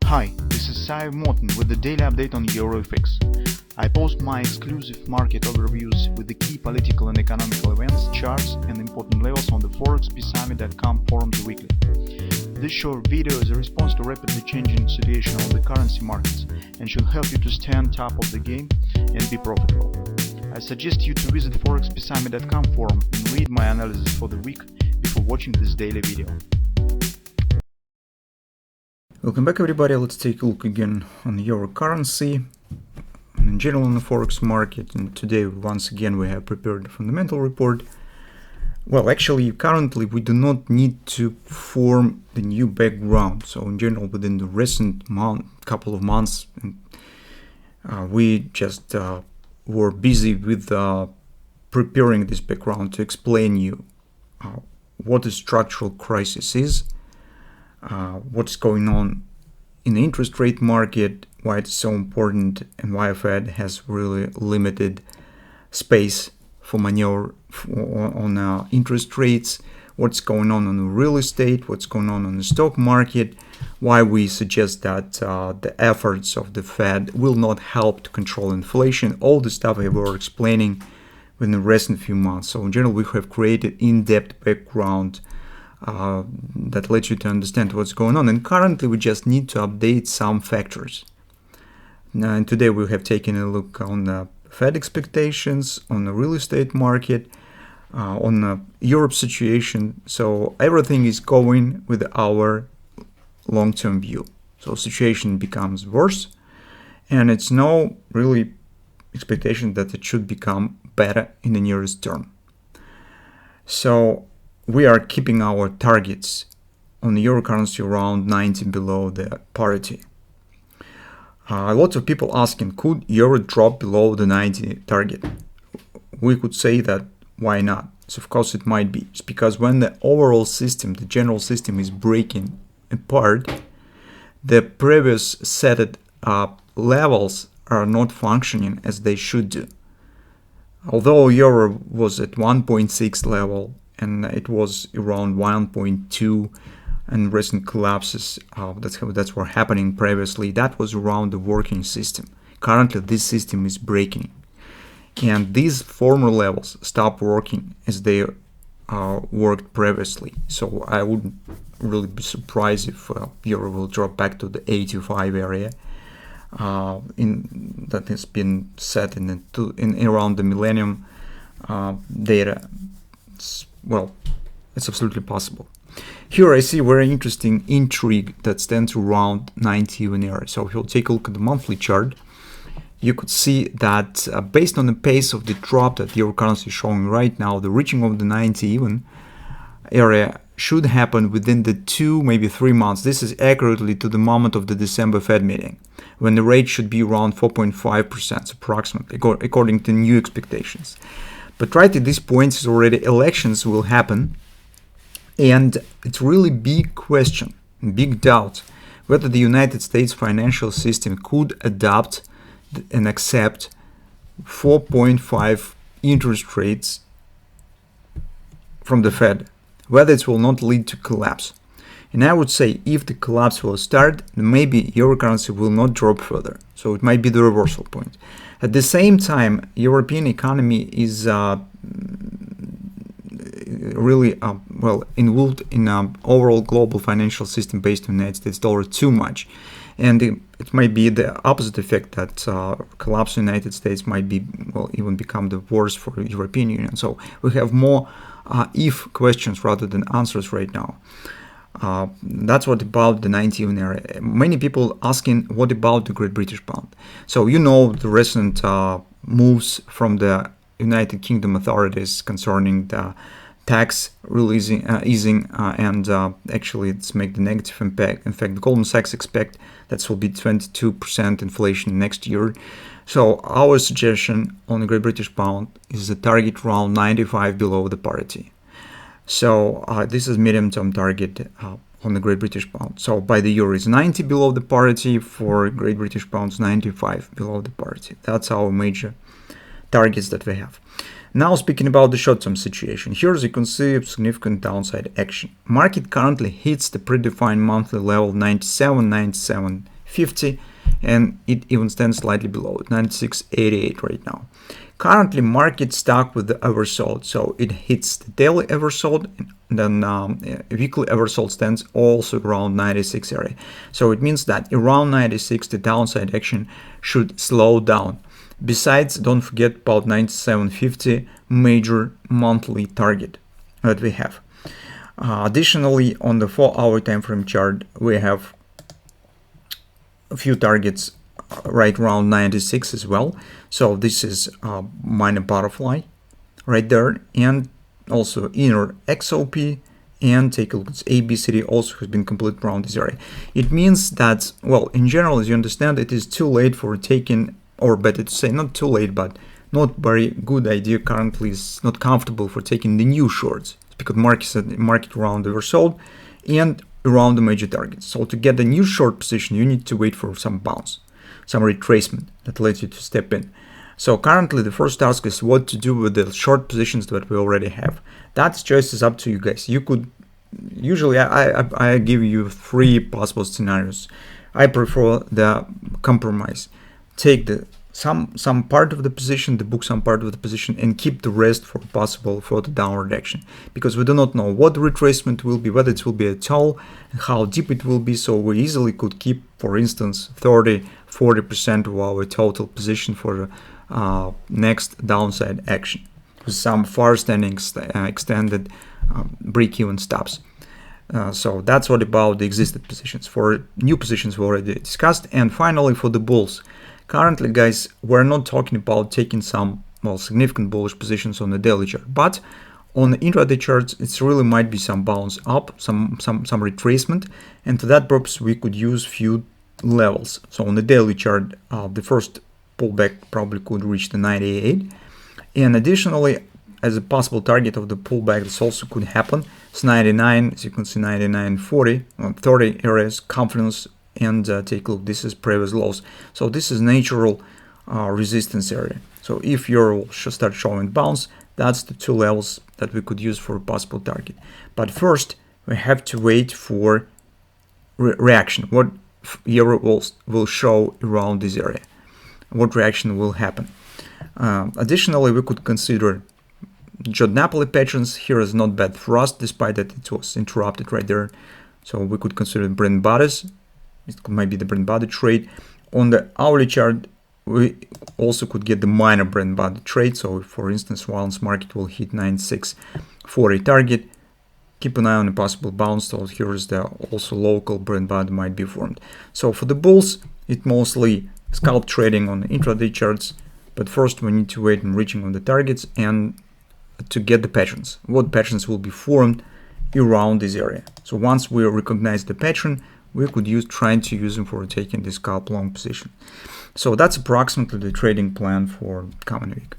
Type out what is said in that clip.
Hi, this is Sive Morten with the daily update on EuroFX. I post my exclusive market overviews with the key political and economical events, charts and important levels on the ForexPeaceArmy.com forums weekly. This short video is a response to rapidly changing situation on the currency markets and should help you to stay on top of the game and be profitable. I suggest you to visit ForexPeaceArmy.com forum and read my analysis for the week before watching this daily video. Welcome back, everybody. Let's take a look again on the euro currency and in general on the forex market. And today, once again, we have prepared a fundamental report. Well, actually, currently we do not need to form the new background. So in general, within the recent couple of months, we just were busy with preparing this background to explain you what a structural crisis is, what's going on in the interest rate market, why it's so important, and why Fed has really limited space for maneuver on interest rates, what's going on real estate, what's going on the stock market, why we suggest that the efforts of the Fed will not help to control inflation, all the stuff we were explaining in the recent few months. So in general, we have created in-depth background that lets you to understand what's going on. And currently, we just need to update some factors. And today, we have taken a look on the Fed expectations, on the real estate market, on the Europe situation. So everything is going with our long-term view. So situation becomes worse, and it's no really expectation that it should become better in the nearest term. So we are keeping our targets on the euro currency around 90 below the parity. Lots of people asking, could euro drop below the 90 target? We could say that why not? So of course it might be. It's because when the overall system, the general system is breaking apart, the previous set levels are not functioning as they should do. Although euro was at 1.6 level, and it was around 1.2, and recent collapses that's were happening previously. That was around the working system. Currently, this system is breaking, and these former levels stop working as they worked previously. So I wouldn't really be surprised if euro will drop back to the 85 area that has been set in around the millennium data. It's absolutely possible. Here I see very interesting intrigue that stands around 90 even area. So if you'll take a look at the monthly chart, you could see that based on the pace of the drop that the euro currency is showing right now, the reaching of the 90 even area should happen within the 2, maybe 3 months. This is accurately to the moment of the December Fed meeting, when the rate should be around 4.5% approximately, according to new expectations. But right at this point, is already elections will happen, and it's really big question, big doubt, whether the United States financial system could adopt and accept 4.5 interest rates from the Fed, whether it will not lead to collapse. And I would say if the collapse will start, maybe euro currency will not drop further. So it might be the reversal point. At the same time, European economy is really involved in an overall global financial system based on the United States dollar too much. And it might be the opposite effect that collapse in the United States might be, even become the worst for the European Union. So we have more if questions rather than answers right now. That's what about the 90 even area. Many people asking, what about the Great British pound? So you know the recent moves from the United Kingdom authorities concerning the tax easing and actually it's make the negative impact. In fact, Goldman Sachs expect that will be 22% inflation next year. So our suggestion on the Great British pound is the target around 95 below the parity. So this is medium-term target on the Great British pound. So by the euro is 90 below the parity, for Great British pounds 95 below the parity. That's our major targets that we have. Now speaking about the short-term situation, here you can see significant downside action. Market currently hits the predefined monthly level 97, 97 96.50, and it even stands slightly below it, 96.88 right now. Currently, market stuck with the oversold, so it hits the daily oversold, and then weekly oversold stands also around 96 area. So it means that around 96, the downside action should slow down. Besides, don't forget about 97.50 major monthly target that we have. Additionally, on the 4-hour time frame chart, we have a few targets right around 96 as well. So this is minor butterfly right there, and also inner XOP, and take a look at ABCD also has been completed around this area. It means that, well, in general, as you understand, it is too late for taking, or better to say, not too late, but not very good idea currently, is not comfortable for taking the new shorts, because market around oversold and around the major targets. So to get the new short position, you need to wait for some bounce, some retracement that lets you to step in. So currently the first task is what to do with the short positions that we already have. That choice is up to you guys. You could, usually I give you 3 possible scenarios. I prefer the compromise. Take the some part of the position, book some part of the position, and keep the rest for possible further downward action, because we do not know what the retracement will be, whether it will be at all, and how deep it will be. So we easily could keep, for instance, 30-40% of our total position for next downside action, with some far-standing extended break-even stops. So that's what about the existing positions. For new positions we already discussed. And finally, for the bulls, currently, guys, we're not talking about taking some, well, significant bullish positions on the daily chart, but on the intraday charts, it really might be some bounce up, some retracement, and to that purpose, we could use few levels. So on the daily chart, the first pullback probably could reach the 98, and additionally, as a possible target of the pullback, this also could happen. It's 99, as you can see, 99.40, 30 areas, confidence, and take a look, this is previous lows. So this is natural resistance area. So if euro should start showing bounce, that's the 2 levels that we could use for a possible target. But first, we have to wait for reaction. What euro will show around this area? What reaction will happen? Additionally, we could consider Jod Napoli patterns. Here is not bad for us, despite that it was interrupted right there. So we could consider bread bodies. It might be the bread body trade. On the hourly chart, we also could get the minor bread body trade. So for instance, once market will hit 96.40 target, keep an eye on a possible bounce. So here is the also local bread body might be formed. So for the bulls, it mostly scalp trading on the intraday charts. But first we need to wait on reaching on the targets and to get the patterns. What patterns will be formed around this area. So once we recognize the pattern, we could trying to use them for taking this scalp long position. So that's approximately the trading plan for coming week.